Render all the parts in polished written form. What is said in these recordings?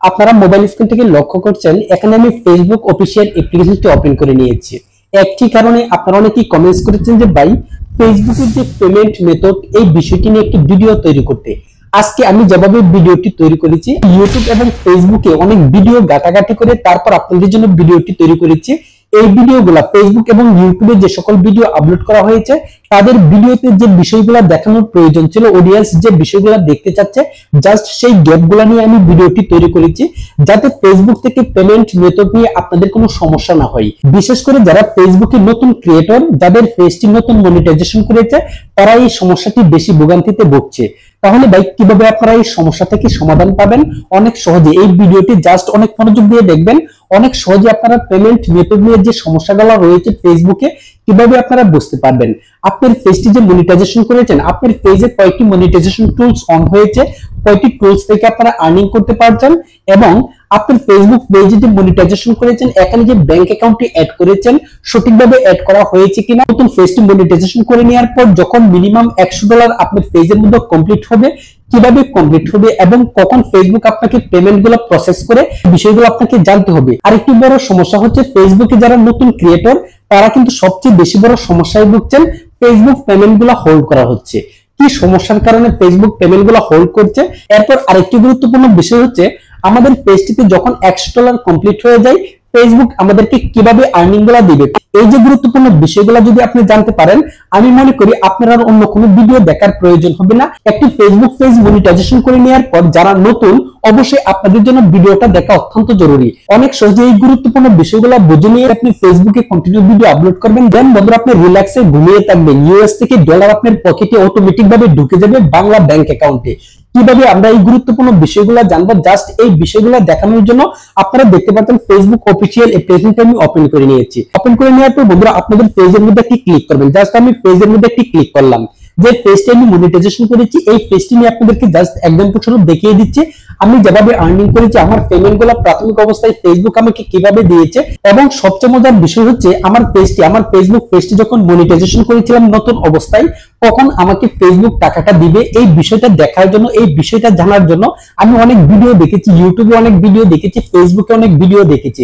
আপনারা mobile screen থেকে লক্ষ্য করছেন এখানে আমি ফেসবুক অফিসিয়াল অ্যাপ্লিকেশনটি ওপেন করে নিয়েছি। একটি কারণে আপনারা অনেকেই কমেন্টস করেছেন যে ভাই ফেসবুকের যে পেমেন্ট মেথড এই বিষয়টি নিয়ে একটি ভিডিও তৈরি করতে। আজকে আমি যেভাবে ভিডিওটি তৈরি করেছি ইউটিউব এবং ফেসবুকে অনেক ভিডিও ঘাটাঘাটি করে তারপর আপনাদের জন্য ভিডিওটি তৈরি করেছি। এই ভিডিওগুলো ফেসবুক এবং ইউটিউবে যে সকল ভিডিও আপলোড করা হয়েছে তাদের ভিডিওতে যে বিষয়গুলো দেখানোর প্রয়োজন ছিল, অডিয়েন্স যে বিষয়গুলো দেখতে চাচ্ছে জাস্ট সেই গ্যাপগুলো নিয়ে আমি ভিডিওটি তৈরি করেছি, যাতে ফেসবুক থেকে পেমেন্ট মেথড নিয়ে আপনাদের কোনো সমস্যা না হয়। বিশেষ করে যারা ফেসবুকে নতুন ক্রিয়েটর, যাদের পেজটি নতুন মনিটাইজেশন করেছে, তারা এই সমস্যাটি বেশি ভোগান্তিতে ভুগছে। তাহলে ভাই কিভাবে আপনারা এই সমস্যা থেকে সমাধান পাবেন? অনেক সহজে এই ভিডিওটি জাস্ট অনেক মনোযোগ দিয়ে দেখবেন। অনেক সহজে আপনারা পেমেন্ট মেথড নিয়ে যে সমস্যাগুলো রয়েছে ফেসবুকে কিভাবে আপনারা বুঝতে পারবেন। আপনার পেজটি যে মনিটাইজেশন করেছেন, আপনার পেজে কয়েকটি মনিটাইজেশন টুলস অন হয়েছে, কয়েকটি টুলস থেকে আপনারা আর্নিং করতে পারছেন, এবং আপনার ফেসবুক পেজে যে মনিটাইজেশন করেছেন এখানে যে ব্যাংক অ্যাকাউন্টটি অ্যাড করেছেন সঠিকভাবে অ্যাড করা হয়েছে কিনা। নতুন পেজটি মনিটাইজেশন করে নেওয়ার পর যখন মিনিমাম $100 আপনার পেজের মধ্যে কমপ্লিট হবে, কিভাবে কমপ্লিট হবে এবং কখন ফেসবুক আপনাকে পেমেন্টগুলো প্রসেস করে বিষয়গুলো আপনাকে জানতে হবে। আরেকটি বড় সমস্যা হচ্ছে ফেসবুকে যারা নতুন ক্রিয়েটর তারা কিন্তু সবচেয়ে বেশি বড় সমস্যায় ভুগছেন, ফেসবুক পেমেন্টগুলো হোল্ড করা হচ্ছে। কি সমস্যার কারণে ফেসবুক পেমেন্টগুলো হোল্ড করছে? এরপর আরেকটি গুরুত্বপূর্ণ বিষয় হচ্ছে আমাদের পেজটিতে যখন $100 কমপ্লিট হয়ে যায় ফেসবুক আমাদেরকে কিভাবে আর্নিং গুলা দিবে। এই যে গুরুত্বপূর্ণ বিষয়গুলো যদি আপনি জানতে পারেন, আমি মনে করি আপনার আর অন্য কোনো ভিডিও দেখার প্রয়োজন হবে না। একটি ফেসবুক পেজ মনিটাইজেশন করে নেওয়ার পর যারা নতুন, অবশ্যই আপনাদের জন্য ভিডিওটা দেখা অত্যন্ত জরুরি। অনেক সহজে এই গুরুত্বপূর্ণ বিষয়গুলো বুঝে নিয়ে আপনি ফেসবুকে কন্টিনিউ ভিডিও আপলোড করবেন। দেন বন্ধুরা আপনি রিল্যাক্সে ঘুমিয়ে থাকবেন, ইউএস থেকে ডলার আপনার পকেটে অটোমেটিক ভাবে ঢুকে যাবে বাংলা ব্যাংক অ্যাকাউন্টে। কিভাবে আমরা এই গুরুত্বপূর্ণ বিষয়গুলো জানবো, জাস্ট এই বিষয়গুলো দেখানোর জন্য আপনারা দেখতে পাচ্ছেন ফেসবুক অফিসিয়াল অ্যাপ্লিকেশনটা আমি ওপেন করে নিয়েছি। ওপেন করে নেওয়ার পর বন্ধুরা আপনাদের পেজের মধ্যে একটি ক্লিক করবেন। জাস্ট আমি পেজের মধ্যে একটি ক্লিক করলাম। যে পেজটি আমি মনিটাইজেশন করেছি এই পেজটি নিয়ে আপনাদেরকে জাস্ট এক্সাম্পল স্বরূপ দেখিয়ে দিচ্ছি আমি যেভাবে আর্নিং করেছি, আমার পেমেন্টগুলো প্রাথমিক অবস্থায় ফেসবুক আমাকে কিভাবে দিয়েছে। এবং সবচেয়ে মজার বিষয় হচ্ছে আমার ফেসবুক পেজটি যখন মনিটাইজেশন করেছিলাম নতুন অবস্থায় কখন আমাকে ফেসবুক টাকাটা দিবে, এই বিষয়টা দেখার জন্য, এই বিষয়টা জানার জন্য আমি অনেক ভিডিও দেখেছি, ইউটিউবে অনেক ভিডিও দেখেছি, ফেসবুকে অনেক ভিডিও দেখেছি।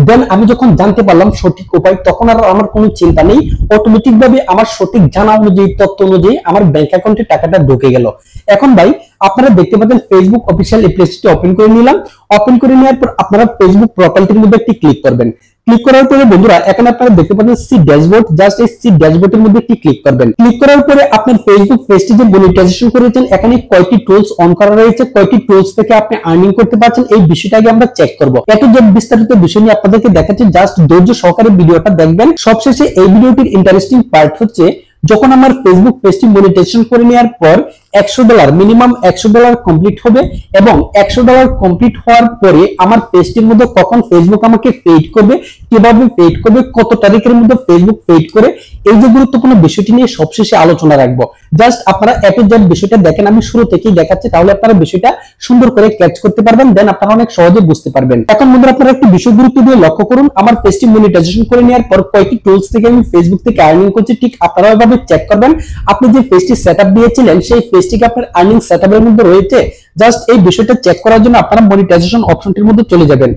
দেন আমি যখন জানতে পারলাম সঠিক উপায়, তখন আর আমার কোনো চিন্তা নেই, অটোমেটিক ভাবে আমার সঠিক জানা অনুযায়ী, তথ্য অনুযায়ী আমার ব্যাংক অ্যাকাউন্টে টাকাটা ঢুকে গেল। এখন ভাই আপনারা দেখতে পাচ্ছেন ফেসবুক অফিসিয়াল অ্যাপ্লিকেশনটি ওপেন করে নিলাম। ওপেন করে নেওয়ার পর আপনারা ফেসবুক প্রোফাইলটির মধ্যে একটি ক্লিক করবেন। ক্লিক করার পরে বন্ধুরা এখানে আপনারা দেখতে পাচ্ছেন সি ড্যাশবোর্ড, জাস্ট এই সি ড্যাশবোর্ডের মধ্যে একটি ক্লিক করবেন। ক্লিক করার পরে আপনার ফেসবুক পেজটি যে মনিটাইজেশন করেছেন এখানে কয়টি টুলস অন করা রয়েছে, কয়টি টুলস থেকে আপনি আর্নিং করতে পারছেন, এই বিষয়টাকে আমরা চেক করব। এত যে বিস্তারিত বিষয় নিয়ে আপনাদেরকে দেখাচ্ছি, জাস্ট ধৈর্য সহকারে ভিডিওটা দেখবেন। সবশেষে এই ভিডিওটির ইন্টারেস্টিং পার্ট হচ্ছে যখন আমার ফেসবুক পেজটি মনিটাইজেশন করে নেওয়ার পর $100 মিনিমাম $100 কমপ্লিট হবে, এবং $100 কমপ্লিট হওয়ার পরে আমার পেজটির মধ্যে কখন ফেসবুক আমাকে পেইড করবে, কিভাবে পেইড করবে, কত তারিখের মধ্যে ফেসবুক পেইড করে, এই যে গুরুত্বপূর্ণ বিষয়টি নিয়ে সবশেষে আলোচনা রাখবো। জাস্ট আপনারা এপের যে বিষয়টা দেখেন আমি শুরু থেকেই দেখাচ্ছি, তাহলে আপনারা বিষয়টা সুন্দর করে ক্যাচ করতে পারবেন, দেন আপনারা অনেক সহজে বুঝতে পারবেন। এখন বন্ধুরা আপনারা একটি বিষয় গুরুত্ব দিয়ে লক্ষ্য করুন, আমার পেজটি মনিটাইজেশন করে নেওয়ার পর কয়েকটি টুলস থেকে আমি ফেসবুক থেকে আর্নিং করছি, ঠিক আপনারা এভাবে চেক করবেন। আপনি যে পেজটি সেটআপ দিয়েছিলেন সেই পেজটিকে আপনার আর্নিং সেটআপের মধ্যে রয়েছে, জাস্ট এই বিষয়টা চেক করার জন্য আপনারা মনিটাইজেশন অপশনটির মধ্যে চলে যাবেন।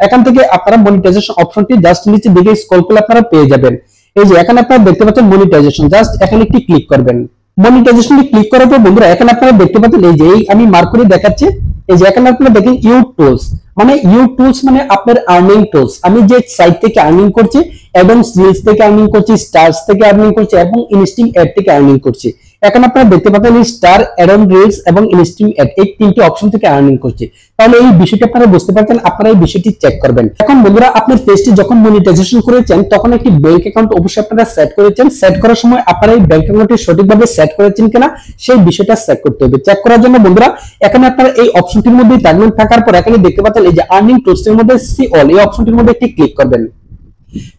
এখান থেকে আপনারা মনিটাইজেশন অপশনটি জাস্ট নিচে দিকে স্ক্রল করলে আপনারা পেয়ে যাবেন। এই যে এখানে আপনারা দেখতে পাচ্ছেন মনিটাইজেশন, জাস্ট এখানে একটি ক্লিক করবেন। মনিটাইজেশনটি ক্লিক করার পর বন্ধুরা এখানে আপনারা দেখতে পাচ্ছেন এই যে আমি মার্ক করে দেখাচ্ছি, এই যে এখানে আপনারা দেখেন ইউ টুলস, মানে ইউ টুলস মানে আপনার আর্নিং টুলস। আমি যে সাইট থেকে আর্নিং করছি এবং রিলস থেকে আর্নিং করছি, স্টার্স থেকে আর্নিং করছি এবং ইনস্টিং অ্যাড থেকে আর্নিং করছি। এখন আপনারা দেখতে পাচ্ছেন এই স্টার, অ্যাড অন রিলস এবং ইনস্টিং অ্যাড এই তিনটি অপশন থেকে আর্নিং করছি। তাহলে এই বিষয়টা আপনারা বুঝতে পারছেন, আপনারা এই বিষয়টি চেক করবেন। এখন বন্ধুরা আপনার পেজটি যখন মনিটাইজেশন করেছেন তখন একটি ব্যাংক অ্যাকাউন্ট অবশ্যই আপনারা সেট করেছেন। সেট করার সময় আপনারা এই ব্যাংক অ্যাকাউন্টটি সঠিকভাবে সেট করেছেন কিনা সেই বিষয়টা চেক করতে হবে। চেক করার জন্য বন্ধুরা এখানে আপনারা এই অপশনটির মধ্যেই থাকবেন। থাকার পর এখানে দেখতে পাচ্ছেন এই যে আর্নিং টুলস এর মধ্যে সি অল, এই অপশনটির মধ্যে একটি ক্লিক করবেন।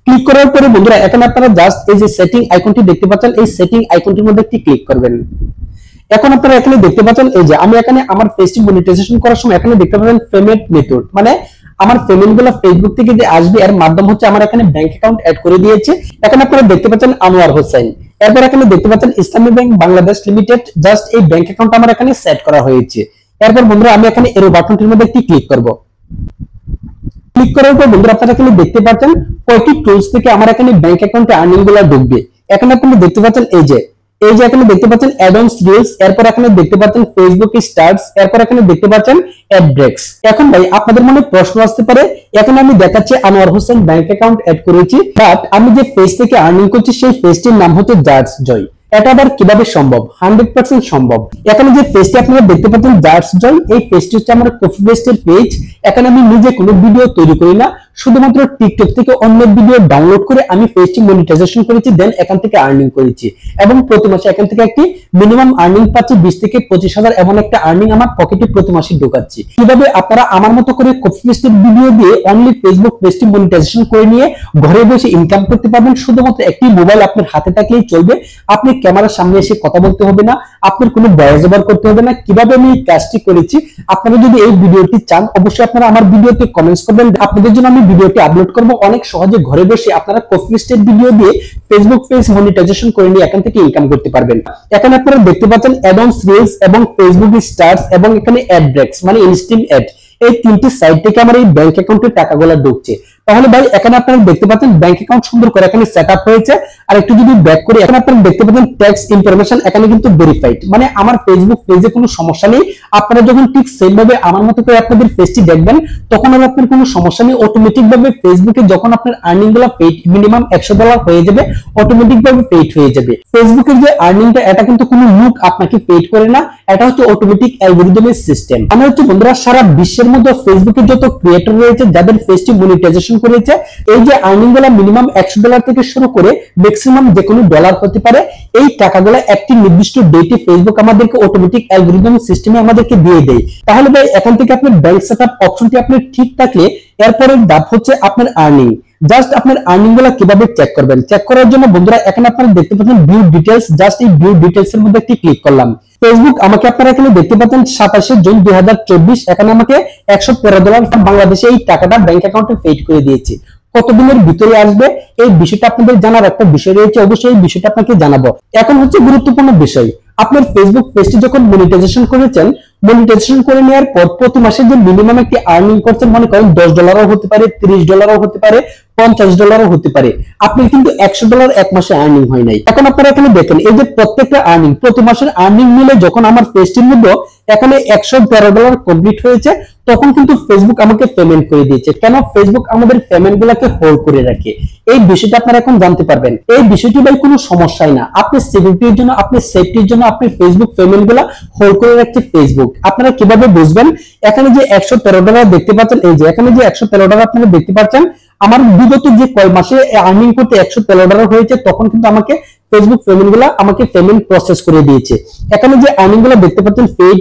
ক্লিক করার পরে বন্ধুরা এখানে আপনারা জাস্ট এই যে সেটিং আইকনটি দেখতে পাচ্ছেন, এই সেটিং আইকনটির মধ্যে একটি ক্লিক করবেন। এখন আপনারা এখানে দেখতে পাচ্ছেন এই যে আমি এখানে আমার পেজটি মনিটাইজেশন করার সময় এখানে দেখতে পাচ্ছেন পেমেন্ট মেথড, মানে আমার পেমেন্টগুলো ফেসবুক থেকে যে আসবে এর মাধ্যম হচ্ছে আমার এখানে ব্যাংক অ্যাকাউন্ট অ্যাড করে দিয়েছে। এখানে আপনারা দেখতে পাচ্ছেন আনোয়ার হোসেন, এরপর এখানে দেখতে পাচ্ছেন ইসলামী ব্যাংক বাংলাদেশ লিমিটেড, জাস্ট এই ব্যাংক অ্যাকাউন্ট আমার এখানে সেট করা হয়েছে। এরপর বন্ধুরা আমি এখানে এরো বাটনটির মধ্যে একটি ক্লিক করব। ক্লিক করার পর বন্ধুরা আপনারা এখানে দেখতে পাচ্ছেন কয়টি টুলস থেকে আমার এখানে ব্যাংক অ্যাকাউন্টে আর্নিং গুলো ঢুকবে। এখানে আপনি দেখতে পাচ্ছেন এই যে এখানে দেখতে পাচ্ছেন অ্যাড-অনস রিলস, এরপর এখানে দেখতে পাচ্ছেন ফেসবুক স্টার্স, এরপর এখানে দেখতে পাচ্ছেন অ্যাড ব্রেকস। এখন ভাই আপনাদের মনে প্রশ্ন আসতে পারে, এখন আমি দেখাচ্ছি Anwar Hossain bank account add করেছি, বাট আমি যে পেজ থেকে আর্নিং করছি সেই পেজটির নাম হচ্ছে জার্স জয়। এটা আবার কিভাবে সম্ভব? 100% সম্ভব। এখানে যে পেজটি আপনারা দেখতে পাচ্ছেন জার্স জয়, এই পেজটি হচ্ছে আমার কপি পেস্টের পেজ। এখানে আমি নিজে কোনো ভিডিও তৈরি করি না, শুধুমাত্র টিকটক থেকে অন্য ভিডিও ডাউনলোড করে আমি পেজটি মনিটাইজেশন করেছি, দেন এখান থেকে আর্নিং করেছি এবং প্রতি মাসে এখান থেকে একটি মিনিমাম আর্নিং পাচ্ছি 20 থেকে 25,000 এমন একটা আর্নিং আমার পকেটে প্রতি মাসে ঢোকাচ্ছি। কিভাবে আপনারা আমার মতো করে কপি পেস্টের ভিডিও দিয়ে অনলি ফেসবুক পেজটি মনিটাইজেশন করে নিয়ে ঘরে বসে ইনকাম করতে পারবেন? শুধুমাত্র একটি মোবাইল আপনার হাতে থাকলেই চলবে। আপনি ক্যামেরার সামনে এসে কথা বলতে হবে না, আপনার কোনো ভয়েস ওভার করতে হবে না। কিভাবে আমি এই কাজটি করেছি, আপনারা যদি এই ভিডিওটি চান অবশ্যই আপনারা আমার ভিডিওতে কমেন্টস করবেন, আপনাদের জন্য আমি ভিডিওটি আপলোড করব। অনেক সহজে ঘরে বসে আপনারা কপি পেস্টের ভিডিও দিয়ে ফেসবুক পেজ মনিটাইজেশন করে নিয়ে এখান থেকে ইনকাম করতে পারবেন। এখানে আপনারা দেখতে পাচ্ছেন অ্যাড-অনস রিলস এবং ফেসবুক স্টার্স এবং এখানে অ্যাড ব্রেকস মানে ইনস্ট্রিম অ্যাড, এই তিনটি সাইট থেকে আমার এই ব্যাংক অ্যাকাউন্টে টাকাগুলো ঢুকছে। তাহলে ভাই এখানে আপনারা দেখতে পাচ্ছেন ব্যাংক অ্যাকাউন্ট সুন্দর করে এখানে সেটআপ হয়েছে। আর একটু যদি ব্যাক করি, এখানে আপনারা দেখতে পাচ্ছেন ট্যাক্স ইনফরমেশন এখানে কিন্তু ভেরিফাইড, মানে আমার ফেসবুক পেজে কোনো সমস্যা নেই। আপনারা যখন ঠিক সেম ভাবে আমার মতো করে আপনাদের পেজটি দেখবেন তখন আর আপনার কোনো সমস্যা নেই। অটোমেটিক ভাবে ফেসবুকে যখন আপনার আর্নিং গুলো পেইড মিনিমাম $100 হয়ে যাবে, অটোমেটিক ভাবে পেইড হয়ে যাবে। ফেসবুকের যে আর্নিংটা এটা কিন্তু কোনো লোক আপনাকে পেইড করে না, এটা হচ্ছে অটোমেটিক অ্যালগরিদমের সিস্টেম। আমরা হচ্ছে বন্ধুরা সারা বিশ্বের মধ্যে ফেসবুকের যত ক্রিয়েটর রয়েছে যাদের পেজটি মনিটাইজেশন করেছে, এই যে আর্নিং গুলো মিনিমাম $100 থেকে শুরু করে ম্যাক্সিমাম যে কোনো ডলার হতে পারে, এই টাকাগুলো একটি নির্দিষ্ট ডেটে ফেসবুক আমাদেরকে অটোমেটিক অ্যালগরিদম সিস্টেমে আমাদেরকে দিয়ে দেয়। তাহলে ভাই এখান থেকে আপনার ব্যাংক সেটআপ অপশনটি আপনি ঠিক থাকলে এরপরের ধাপ হচ্ছে আপনার আর্নিং। জাস্ট আপনার আর্নিং গুলো কিভাবে চেক করবেন, চেক করার জন্য বন্ধুরা এখানে আপনারা দেখতে পাচ্ছেন ভিউ ডিটেইলস, জাস্ট এই ভিউ ডিটেইলস এর মধ্যে একটি ক্লিক করলাম। ফেসবুক আমাকে আপনারা এখানে দেখতে পাচ্ছেন 27 জুন 2024 এখানে আমাকে $113 বাংলাদেশে এই টাকাটা ব্যাংক অ্যাকাউন্টে পেইড করে দিয়েছে। কতদিনের ভিতরে আসবে এই বিষয়টা আপনাদের জানার একটা বিষয় রয়েছে, অবশ্যই এই বিষয়টা আপনাকে জানাবো। এখন হচ্ছে গুরুত্বপূর্ণ বিষয়, আপনার ফেসবুক পেজটি যখন মনিটাইজেশন করেছেন, মনিটাইজেশন করে নেওয়ার পর প্রতি মাসে যে মিনিমাম একটি আর্নিং করছেন, মনে করেন $10 হতে পারে, $30 হতে পারে, $50 হতে পারে, আপনি কিন্তু $100 এক মাসে আর্নিং হয় নাই। এখন আপনারা এখানে দেখেন এই যে প্রত্যেকটা আর্নিং প্রতি মাসের আর্নিং মিলে যখন আমার পেজটির মধ্যে এখানে $113 কমপ্লিট হয়েছে, তখন কিন্তু ফেসবুক আমাকে পেমেন্ট করে দিয়েছে। কেন? ফেসবুক আমাদের পেমেন্ট গুলাকে হোল্ড করে রাখে। এই বিষয়টা আপনারা এখন জানতে পারবেন। এই বিষয়টি ভাই কোনো সমস্যাই না, আপনি সিকিউরিটির জন্য, আপনি সেফটির জন্য আপনি ফেসবুক পেমেন্ট গুলা হোল্ড করে রাখছে ফেসবুক। আপনারা কিভাবে বুঝবেন? এখানে যে $113 দেখতে পাচ্ছেন, এই যে এখানে যে $113 আপনারা দেখতে পাচ্ছেন, আমার বিগত যে কয় মাসে আর্নিং করতে $113 হয়েছে তখন কিন্তু আমাকে ফেসবুক পেমেন্ট গুলা আমাকে পেমেন্ট প্রসেস করে দিয়েছে। এখানে যে আর্নিং গুলা দেখতে পাচ্ছেন পেইড,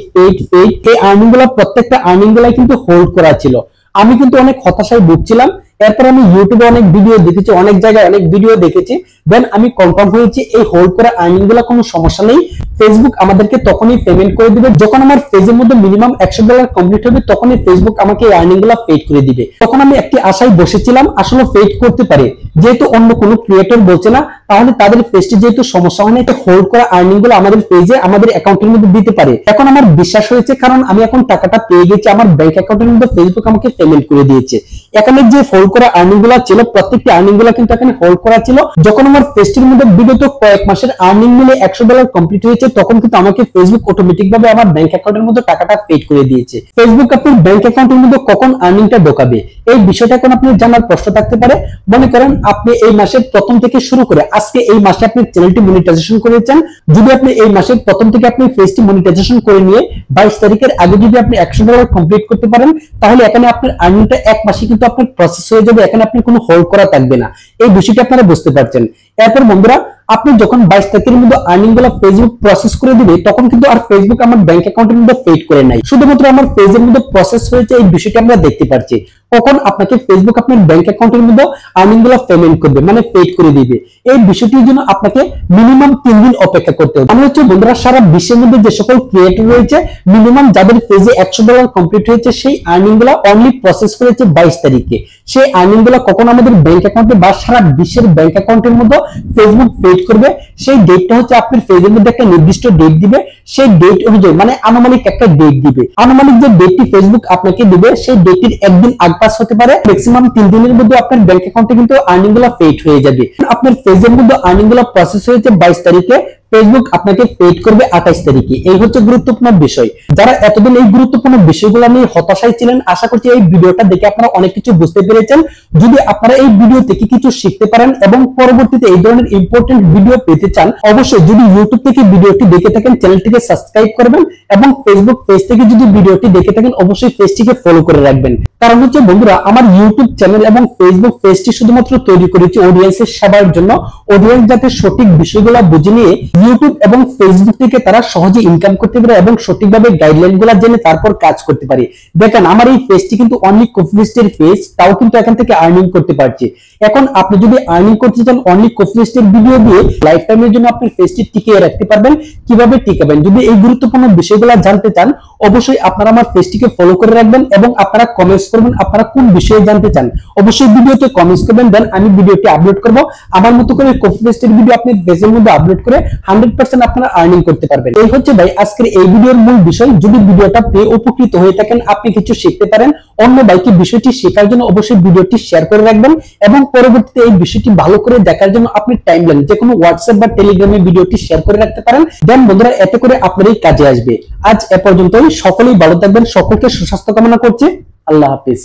এই আর্নিং গুলা প্রত্যেকটা আর্নিং গুলাই কিন্তু হোল্ড করা ছিল। আমি কিন্তু অনেক হতাশায় ভুগছিলাম। এরপর আমি ইউটিউবে অনেক ভিডিও দেখেছি, অনেক জায়গায় অনেক ভিডিও দেখেছি, দেন আমি কনফার্ম হয়েছি এই হোল্ড করা আর্নিং গুলা কোনো সমস্যা নেই। ফেসবুক আমাদেরকে তখনই পেমেন্ট করে দিবে যখন আমার পেজের মধ্যে মিনিমাম $100 কমপ্লিট হবে, তখনই ফেসবুক আমাকে এই আর্নিং গুলা পেইড করে দিবে। তখন আমি একটি আশায় বসেছিলাম আসলে পেইড করতে পারে, যেহেতু অন্য কোনো ক্রিয়েটর বলছে না, তাহলে তাদের পেজটি যেহেতু সমস্যা হয় না, এটা হোল্ড করা আর্নিং গুলো আমাদের পেজে আমাদের অ্যাকাউন্টের মধ্যে দিতে পারে। এখন আমার বিশ্বাস হয়েছে, কারণ আমি এখন টাকাটা পেয়ে গেছি, আমার ব্যাংক অ্যাকাউন্টের মধ্যে ফেসবুক আমাকে পেমেন্ট করে দিয়েছে। এখানে যে হোল্ড করা আর্নিং গুলো ছিল, প্রত্যেকটি আর্নিং গুলো কিন্তু এখানে হোল্ড করা ছিল। যখন আমার পেজটির মধ্যে বিগত কয়েক মাসের আর্নিং মিলে $100 কমপ্লিট হয়েছে, তখন কিন্তু আমাকে ফেসবুক অটোমেটিক ভাবে আমার ব্যাংক অ্যাকাউন্টের মধ্যে টাকাটা পেড করে দিয়েছে। ফেসবুক আপনার ব্যাংক অ্যাকাউন্টের মধ্যে কখন আর্নিংটা ঢোকাবে এই বিষয়টা এখন আপনি জানার প্রশ্ন থাকতে পারে। মনে করেন আপনি এই মাসের প্রথম থেকে শুরু করে আজকে এই মাসে আপনি চ্যানেলটি মনিটাইজেশন করেছেন, যদি আপনি এই মাসের প্রথম থেকে আপনি পেজটি মনিটাইজেশন করে নিয়ে 22 তারিখের আগে যদি আপনি $100 কমপ্লিট করতে পারেন, তাহলে এখানে আপনার আর্নিংটা এক মাসে কিন্তু আপনার প্রসেস হয়ে যাবে। এখানে আপনি কোনো হোল্ড করা থাকবে না। এই বিষয়টা আপনারা বুঝতে পারছেন। এরপর বন্ধুরা, আপনি যখন 22 তারিখের মধ্যে আর্নিং গুলো ফেসবুক প্রসেস করে দিবে, তখন কিন্তু আর ফেসবুক আমার ব্যাংক অ্যাকাউন্টের মধ্যে পেড করে নাই, শুধুমাত্র আমার পেজের মধ্যে প্রসেস হয়েছে। এই বিষয়টা আমরা দেখতে পাচ্ছি। কখন আপনাকে ফেসবুক আপনার ব্যাংক অ্যাকাউন্টের মধ্যে আর্নিং গুলো পেমেন্ট করবে, মানে পেড করে দিবে। এই বিষয়টির জন্য আপনাকে মিনিমাম 3 দিন অপেক্ষা করতে হবে। আমি হচ্ছে বন্ধুরা সারা বিশ্বের মধ্যে যে সকল ক্রিয়েটর রয়েছে, মিনিমাম যাদের পেজে $100 কমপ্লিট হয়েছে, সেই আর্নিং গুলো অনলি প্রসেস করেছে 22 তারিখে। সেই আর্নিং গুলো কখন আমাদের ব্যাংক অ্যাকাউন্টে বা সারা বিশ্বের ব্যাংক অ্যাকাউন্টের মধ্যে ফেসবুক পেড করবে, সেই ডেটটা হচ্ছে আপনার পেজের মধ্যে একটা নির্দিষ্ট ডেট দিবে, সেই ডেট অনুযায়ী মানে আনুমানিক একটা ডেট দিবে। আনুমানিক যে ডেটটি ফেসবুক আপনাকে দিবে সেই ডেটটির একদিন আগ পাস হতে পারে, ম্যাক্সিমাম 3 দিনের মধ্যে আপনার ব্যাংক অ্যাকাউন্টে কিন্তু আর্নিং গুলো পেড হয়ে যাবে। আপনার পেজের মধ্যে আর্নিং গুলো প্রসেস হয়েছে 22 তারিখে, ফেসবুক আপনাকে পেড করবে 28 তারিখে। এই হচ্ছে গুরুত্বপূর্ণ বিষয়। যারা এতদিন এই গুরুত্বপূর্ণ বিষয়গুলো নিয়ে হতাশায় ছিলেন, আশা করছি এই ভিডিওটা দেখে আপনারা অনেক কিছু বুঝতে পেরেছেন। যদি আপনারা এই ভিডিও থেকে কিছু শিখতে পারেন এবং পরবর্তীতে এই ধরনের ইম্পর্টেন্ট ভিডিও পেতে চান, অবশ্যই যদি ইউটিউব থেকে ভিডিওটি দেখে থাকেন চ্যানেলটিকে সাবস্ক্রাইব করবেন এবং ফেসবুক পেজ থেকে যদি ভিডিওটি দেখে থাকেন অবশ্যই পেজটিকে ফলো করে রাখবেন। কারণ হচ্ছে বন্ধুরা, আমার ইউটিউব চ্যানেল এবং ফেসবুক পেজটি শুধুমাত্র তৈরি করেছি অডিয়েন্সের সেবার জন্য। অডিয়েন্স যাতে সঠিক বিষয়গুলো বুঝে নিয়ে ইউটিউব এবং ফেসবুক থেকে তারা সহজে ইনকাম করতে পারে এবং সঠিকভাবে গাইডলাইন গুলা জেনে তারপর কাজ করতে পারে। দেখেন আমার এই পেজটি কিন্তু অনলি কপি পেস্টের পেজ, তাও কিন্তু এখান থেকে আর্নিং করতে পারছি। এখন আপনি যদি আর্নিং করতে চান অনলি কপি পেস্টের ভিডিও দিয়ে লাইফ টাইমের জন্য আপনি পেজটি টিকিয়ে রাখতে পারবেন, কিভাবে টিকাবেন যদি এই গুরুত্বপূর্ণ বিষয়গুলো জানতে চান অবশ্যই আপনারা আমার পেজটিকে ফলো করে রাখবেন এবং আপনারা কমেন্টস করবেন আপনারা কোন বিষয়ে জানতে চান। অবশ্যই ভিডিওতে কমেন্টস করবেন, দেন আমি ভিডিওটি আপলোড করব। আমার মতো করে কপি পেস্টের ভিডিও আপনি পেজের মধ্যে আপলোড করে 100% আপনারা আর্নিং করতে পারবেন। এই হচ্ছে ভাই আজকের এই ভিডিওর মূল বিষয়। যদি ভিডিওটা পেয়ে উপকৃত হয়ে থাকেন, আপনি কিছু শিখতে পারেন, অন্য ভাইকে বিষয়টি শেখার জন্য অবশ্যই ভিডিওটি শেয়ার করে রাখবেন এবং পরবর্তীতে এই বিষয়টি ভালো করে দেখার জন্য আপনি টাইমলাইন যে কোনো হোয়াটসঅ্যাপ বা টেলিগ্রামে ভিডিওটি শেয়ার করে রাখতে পারেন। দেন বন্ধুরা এতে করে আপনারই কাজে আসবে। আজ এ পর্যন্তই, সকলেই ভালো থাকবেন, সকলকে সুস্বাস্থ্য কামনা করছি। আল্লাহ হাফেজ।